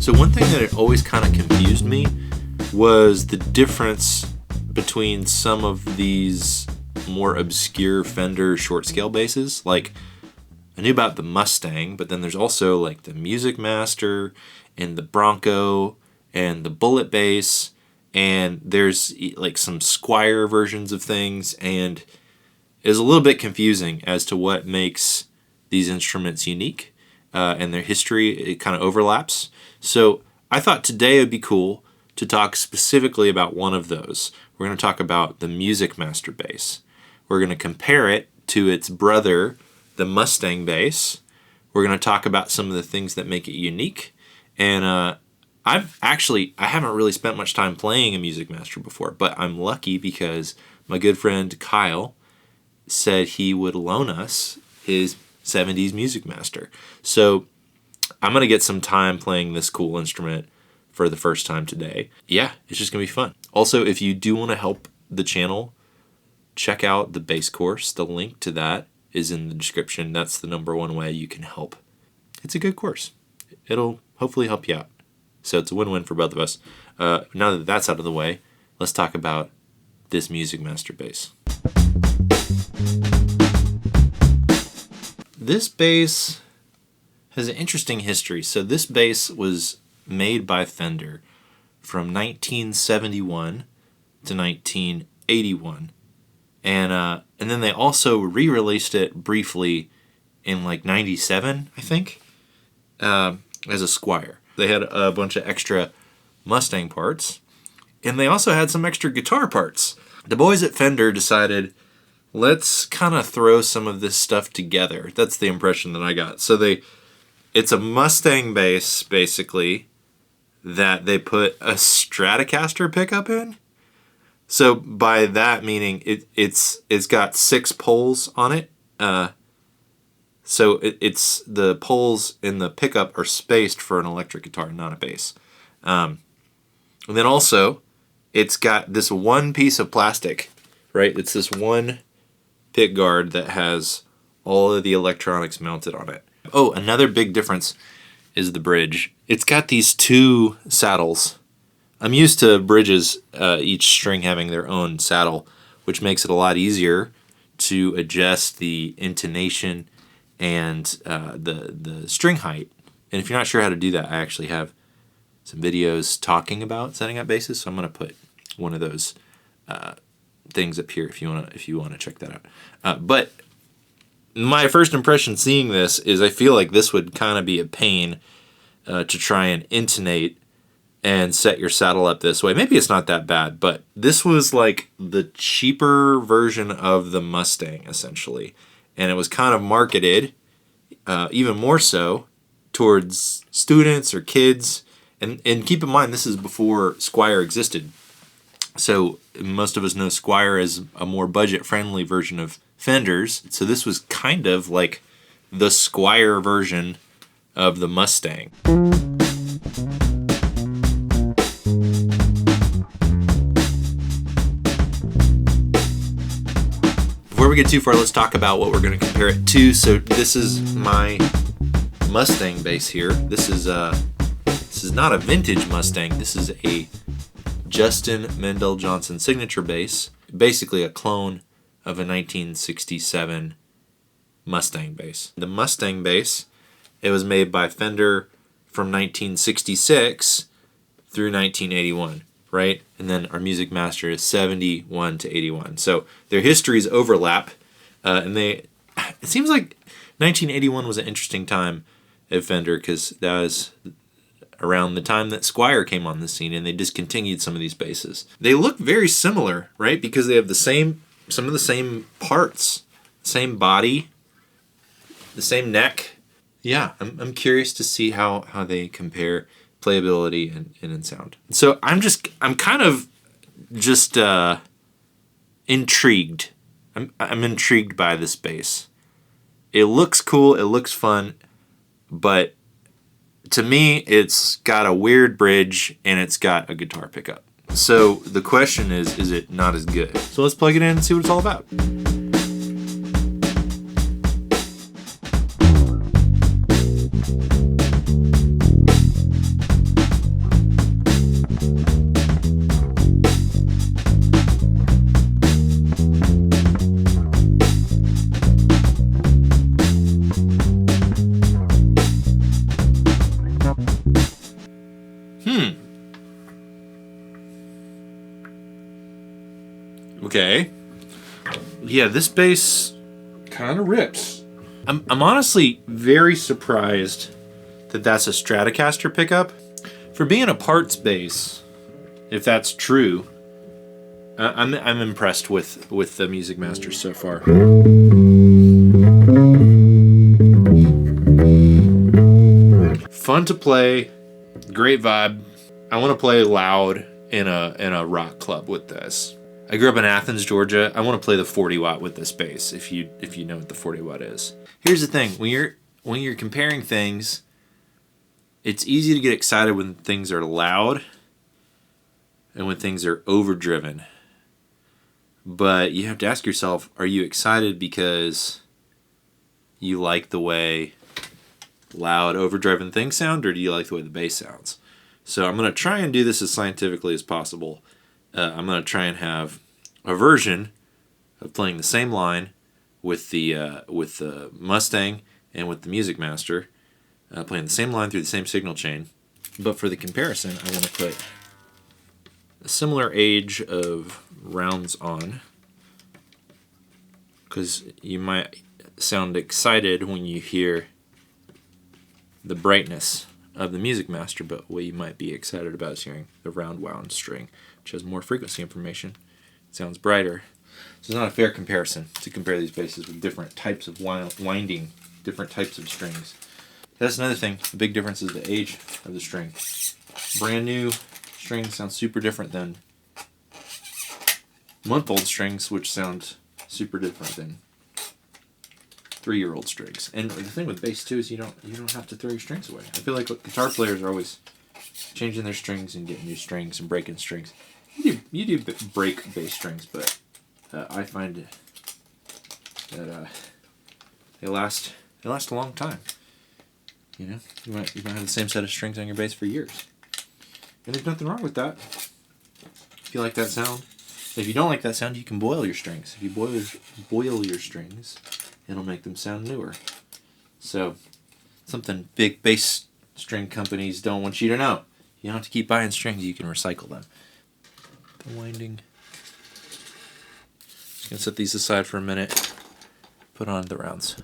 So one thing that it always kind of confused me was the difference between some of these more obscure Fender short scale basses. Like, I knew about the Mustang, but then there's also like the Musicmaster and the Bronco and the Bullet bass, and there's like some Squier versions of things, and it's a little bit confusing as to what makes these instruments unique, and their history, it kind of overlaps. So I thought today it would be cool to talk specifically about one of those. We're going to talk about the Musicmaster Bass. We're going to compare it to its brother, the Mustang Bass. We're going to talk about some of the things that make it unique. And I haven't really spent much time playing a Musicmaster before, but I'm lucky because my good friend Kyle said he would loan us his 70s Musicmaster. So I'm going to get some time playing this cool instrument for the first time today. Yeah, it's just going to be fun. Also, if you do want to help the channel, check out the bass course. The link to that is in the description. That's the #1 way you can help. It's a good course. It'll hopefully help you out. So it's a win-win for both of us. Now that that's out of the way, let's talk about this Musicmaster bass. This bass has an interesting history. So this bass was made by Fender from 1971 to 1981. And then they also re-released it briefly in like 97, I think, as a Squier. They had a bunch of extra Mustang parts, and they also had some extra guitar parts. The boys at Fender decided, let's kind of throw some of this stuff together. That's the impression that I got. So it's a Mustang bass, basically, that they put a Stratocaster pickup in. So by that meaning, it's got 6 poles on it. So it's the poles in the pickup are spaced for an electric guitar, not a bass. And then also, it's got this one piece of plastic, right? It's this one pick guard that has all of the electronics mounted on it. Oh, another big difference is the bridge. It's got these 2 saddles. I'm used to bridges, each string having their own saddle, which makes it a lot easier to adjust the intonation and the string height. And if you're not sure how to do that, I actually have some videos talking about setting up basses, so I'm going to put one of those things up here if you want to check that out. But my first impression seeing this is I feel like this would kind of be a pain to try and intonate and set your saddle up this way. Maybe it's not that bad, but this was like the cheaper version of the Mustang, essentially. And it was kind of marketed, even more so, towards students or kids. And keep in mind, this is before Squier existed. So most of us know Squier as a more budget-friendly version of Fenders. So this was kind of like the Squier version of the Mustang. Before we get too far, let's talk about what we're going to compare it to. So this is my Mustang bass here. This is not a vintage Mustang. This is a Justin Mendel Johnson signature bass, basically a clone of a 1967 Mustang bass. The Mustang bass, it was made by Fender from 1966 through 1981. Right? And then our Musicmaster is 71 to 81. So their histories overlap, and it seems like 1981 was an interesting time at Fender because that was around the time that Squier came on the scene, and they discontinued some of these basses. They look very similar, right? Because they have some of the same parts, same body, the same neck. Yeah, I'm curious to see how they compare playability and in sound. So I'm kind of just intrigued. I'm intrigued by this bass. It looks cool, it looks fun, but to me it's got a weird bridge and it's got a guitar pickup. So the question is it not as good? So let's plug it in and see what it's all about. Okay. Yeah, this bass kind of rips. I'm honestly very surprised that that's a Stratocaster pickup. For being a parts bass, if that's true, I'm impressed with the Musicmaster so far. Fun to play, great vibe. I want to play loud in a rock club with this. I grew up in Athens, Georgia. I want to play the 40 watt with this bass. If you know what the 40 watt is. Here's the thing: when you're comparing things, it's easy to get excited when things are loud and when things are overdriven. But you have to ask yourself: are you excited because you like the way loud, overdriven things sound, or do you like the way the bass sounds? So I'm going to try and do this as scientifically as possible. I'm going to try and have a version of playing the same line with the Mustang and with the Musicmaster, playing the same line through the same signal chain. But for the comparison, I want to put a similar age of rounds on, because you might sound excited when you hear the brightness of the Musicmaster, but what you might be excited about is hearing the round wound string, which has more frequency information. It sounds brighter. So it's not a fair comparison to compare these basses with different types of winding, different types of strings. That's another thing. The big difference is the age of the string. Brand new strings sound super different than month-old strings, which sound super different than 3-year-old strings. And the thing with bass too is you don't have to throw your strings away. I feel like guitar players are always changing their strings and getting new strings and breaking strings. You do break bass strings, but I find that they last a long time. You know, you might have the same set of strings on your bass for years, and there's nothing wrong with that. If you like that sound, if you don't like that sound, you can boil your strings. If you boil your strings, it'll make them sound newer. So, something big bass string companies don't want you to know. You don't have to keep buying strings, you can recycle them. The winding. Just gonna set these aside for a minute, put on the rounds.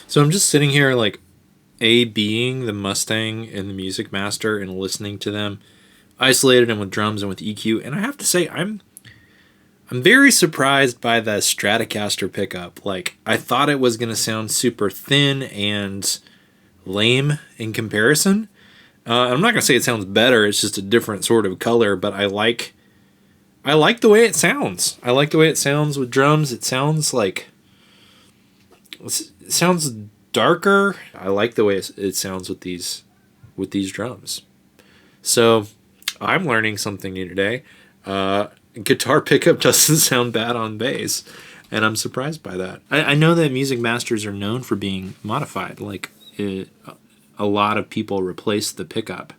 So I'm just sitting here like A-Bing the Mustang and the Musicmaster and listening to them isolated and with drums and with EQ, and I have to say I'm very surprised by the Stratocaster pickup. Like, I thought it was going to sound super thin and lame in comparison. I'm not going to say it sounds better, it's just a different sort of color, but I like the way it sounds. I like the way it sounds with drums. It sounds like... It sounds darker. I like the way it sounds with these drums. So I'm learning something new today. Guitar pickup doesn't sound bad on bass, and I'm surprised by that. I know that Musicmasters are known for being modified. Like, a lot of people replace the pickup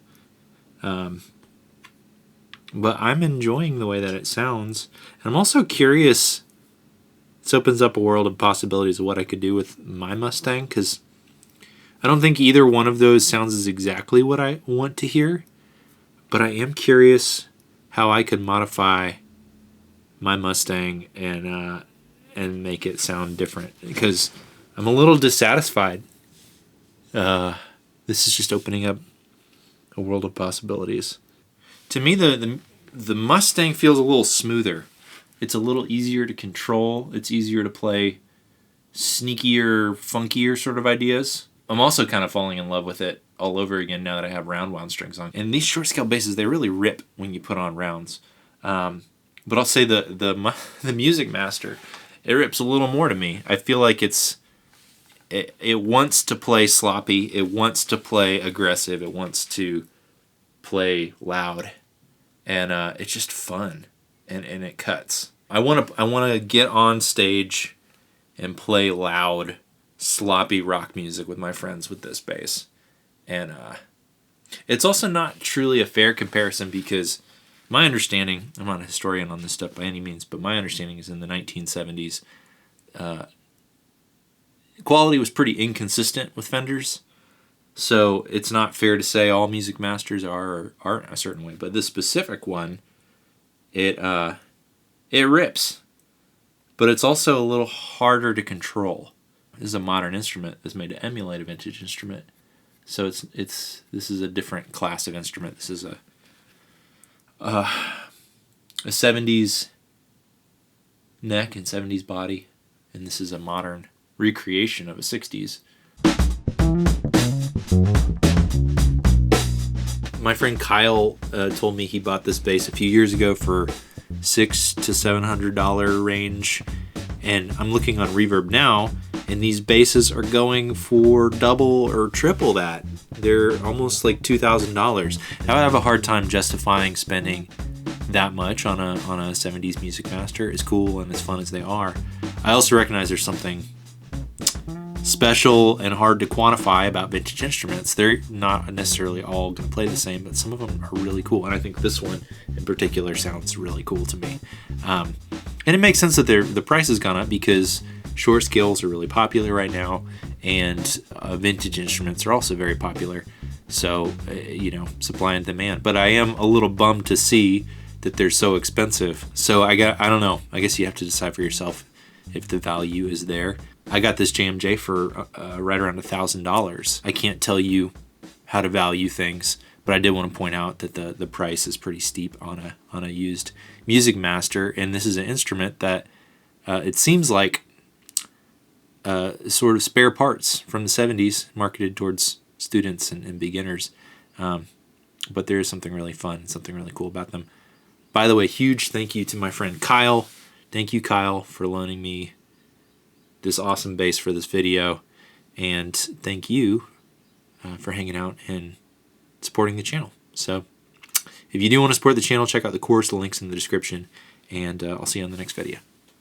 But I'm enjoying the way that it sounds. And I'm also curious. This opens up a world of possibilities of what I could do with my Mustang, because I don't think either one of those sounds is exactly what I want to hear. But I am curious how I could modify my Mustang and make it sound different, because I'm a little dissatisfied. This is just opening up a world of possibilities. To me, the Mustang feels a little smoother. It's a little easier to control. It's easier to play sneakier, funkier sort of ideas. I'm also kind of falling in love with it all over again now that I have round wound strings on. And these short scale basses, they really rip when you put on rounds. But I'll say the Musicmaster, it rips a little more to me. I feel like it wants to play sloppy. It wants to play aggressive. It wants to play loud, and it's just fun, and it cuts. I want to get on stage and play loud, sloppy rock music with my friends with this bass, and it's also not truly a fair comparison, because my understanding, I'm not a historian on this stuff by any means, but my understanding is in the 1970s, quality was pretty inconsistent with Fenders. So it's not fair to say all Musicmasters are a certain way, but this specific one, it rips, but it's also a little harder to control. This is a modern instrument that's made to emulate a vintage instrument, so this is a different class of instrument. This is a 70s neck and 70s body, and this is a modern recreation of a 60s. My friend Kyle told me he bought this bass a few years ago for $600 to $700 range, and I'm looking on Reverb now, and these basses are going for double or triple that. They're almost like $2,000. Now I have a hard time justifying spending that much on a 70s Musicmaster, as cool and as fun as they are. I also recognize there's something special and hard to quantify about vintage instruments. They're not necessarily all going to play the same, but some of them are really cool, and I think this one in particular sounds really cool to me. And it makes sense that the price has gone up, because short scales are really popular right now, and vintage instruments are also very popular. So, supply and demand. But I am a little bummed to see that they're so expensive. So I don't know. I guess you have to decide for yourself if the value is there. I got this JMJ for right around $1,000. I can't tell you how to value things, but I did want to point out that the price is pretty steep on a used Musicmaster, and this is an instrument that it seems like sort of spare parts from the 70s, marketed towards students and beginners. But there is something really fun, something really cool about them. By the way, huge thank you to my friend Kyle. Thank you, Kyle, for loaning me this awesome bass for this video, and thank you for hanging out and supporting the channel. So if you do want to support the channel, check out the course. The link's in the description, and I'll see you on the next video.